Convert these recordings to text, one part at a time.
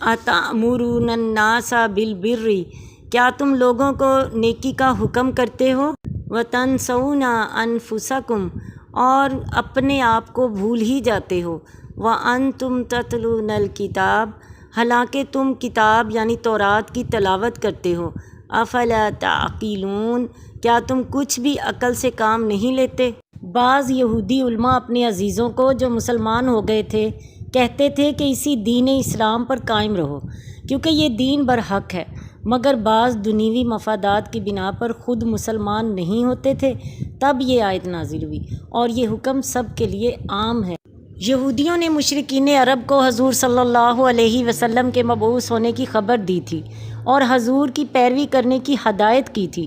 اتأمرون الناس بالبر، کیا تم لوگوں کو نیکی کا حکم کرتے ہو، وتنسون انفسکم، اور اپنے آپ کو بھول ہی جاتے ہو، وانتم تتلون الکتاب، حالانکہ تم کتاب یعنی تورات کی تلاوت کرتے ہو، افلا تعقلون، کیا تم کچھ بھی عقل سے کام نہیں لیتے؟ بعض یہودی علماء اپنے عزیزوں کو جو مسلمان ہو گئے تھے کہتے تھے کہ اسی دین اسلام پر قائم رہو کیونکہ یہ دین برحق ہے، مگر بعض دنیوی مفادات کی بنا پر خود مسلمان نہیں ہوتے تھے۔ تب یہ آیت نازل ہوئی اور یہ حکم سب کے لیے عام ہے۔ یہودیوں نے مشرکین عرب کو حضور صلی اللہ علیہ وسلم کے مبعوث ہونے کی خبر دی تھی اور حضور کی پیروی کرنے کی ہدایت کی تھی۔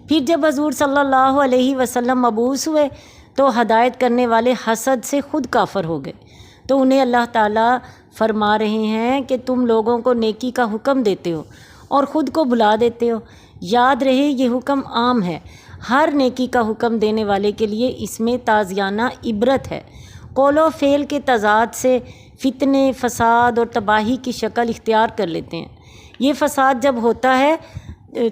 پھر جب حضور صلی اللہ علیہ وسلم مبعوث ہوئے تو ہدایت کرنے والے حسد سے خود کافر ہو گئے۔ تو انہیں اللہ تعالیٰ فرما رہے ہیں کہ تم لوگوں کو نیکی کا حکم دیتے ہو اور خود کو بھلا دیتے ہو۔ یاد رہے یہ حکم عام ہے، ہر نیکی کا حکم دینے والے کے لیے اس میں تازیانہ عبرت ہے۔ قول و فعل کے تضاد سے فتنے، فساد اور تباہی کی شکل اختیار کر لیتے ہیں۔ یہ فساد جب ہوتا ہے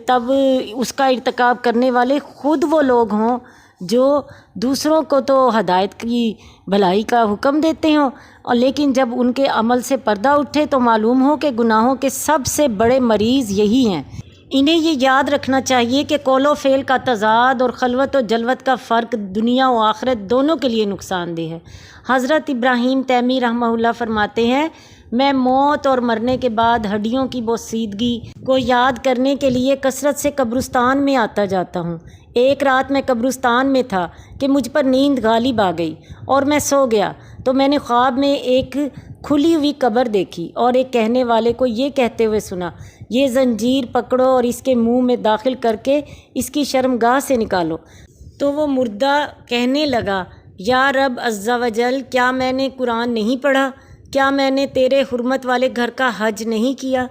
تب اس کا ارتکاب کرنے والے خود وہ لوگ ہوں جو دوسروں کو تو ہدایت کی بھلائی کا حکم دیتے ہوں، اور لیکن جب ان کے عمل سے پردہ اٹھے تو معلوم ہو کہ گناہوں کے سب سے بڑے مریض یہی ہیں۔ انہیں یہ یاد رکھنا چاہیے کہ قول و فعل کا تضاد اور خلوت و جلوت کا فرق دنیا و آخرت دونوں کے لیے نقصان دہ ہے۔ حضرت ابراہیم تیمی رحمہ اللہ فرماتے ہیں، میں موت اور مرنے کے بعد ہڈیوں کی بوسیدگی کو یاد کرنے کے لیے کثرت سے قبرستان میں آتا جاتا ہوں۔ ایک رات میں قبرستان میں تھا کہ مجھ پر نیند غالب آ گئی اور میں سو گیا تو میں نے خواب میں ایک کھلی ہوئی قبر دیکھی اور ایک کہنے والے کو یہ کہتے ہوئے سنا، یہ زنجیر پکڑو اور اس کے منہ میں داخل کر کے اس کی شرمگاہ سے نکالو۔ تو وہ مردہ کہنے لگا، یا رب عز و جل، کیا میں نے قرآن نہیں پڑھا؟ کیا میں نے تیرے حرمت والے گھر کا حج نہیں کیا؟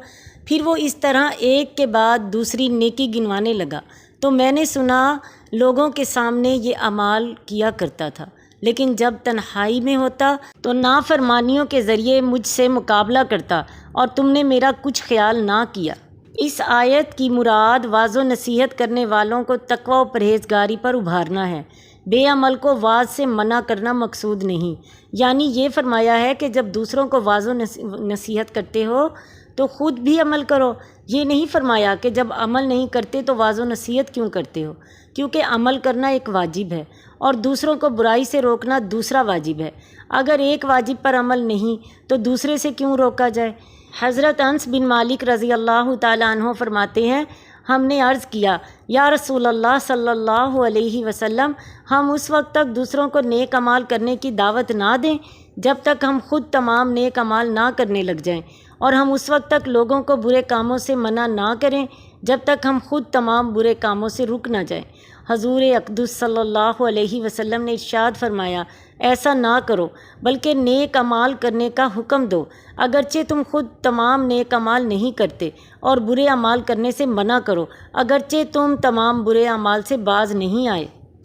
پھر وہ اس طرح ایک کے بعد دوسری نیکی گنوانے لگا۔ تو میں نے سنا لوگوں کے سامنے یہ اعمال کیا کرتا تھا، لیکن جب تنہائی میں ہوتا تو نافرمانیوں کے ذریعے مجھ سے مقابلہ کرتا اور تم نے میرا کچھ خیال نہ کیا۔ اس آیت کی مراد واعظ و نصیحت کرنے والوں کو تقوی و پرہیزگاری پر ابھارنا ہے، بے عمل کو واعظ سے منع کرنا مقصود نہیں۔ یعنی یہ فرمایا ہے کہ جب دوسروں کو واعظ و نصیحت کرتے ہو تو خود بھی عمل کرو۔ یہ نہیں فرمایا کہ جب عمل نہیں کرتے تو واعظ و نصیحت کیوں کرتے ہو، کیونکہ عمل کرنا ایک واجب ہے اور دوسروں کو برائی سے روکنا دوسرا واجب ہے۔ اگر ایک واجب پر عمل نہیں تو دوسرے سے کیوں روکا جائے؟ حضرت انس بن مالک رضی اللہ تعالیٰ عنہ فرماتے ہیں، ہم نے عرض کیا، یا رسول اللہ صلی اللہ علیہ وسلم، ہم اس وقت تک دوسروں کو نیک اعمال کرنے کی دعوت نہ دیں جب تک ہم خود تمام نیک اعمال نہ کرنے لگ جائیں، اور ہم اس وقت تک لوگوں کو برے کاموں سے منع نہ کریں جب تک ہم خود تمام برے کاموں سے رک نہ جائیں۔ حضور اقدس صلی اللہ علیہ وسلم نے ارشاد فرمایا، ایسا نہ کرو بلکہ نیک اعمال کرنے کا حکم دو، اگرچہ تم خود تمام نیک اعمال نہیں کرتے، اور برے اعمال کرنے سے منع کرو، اگرچہ تم تمام برے اعمال سے باز نہیں آئے۔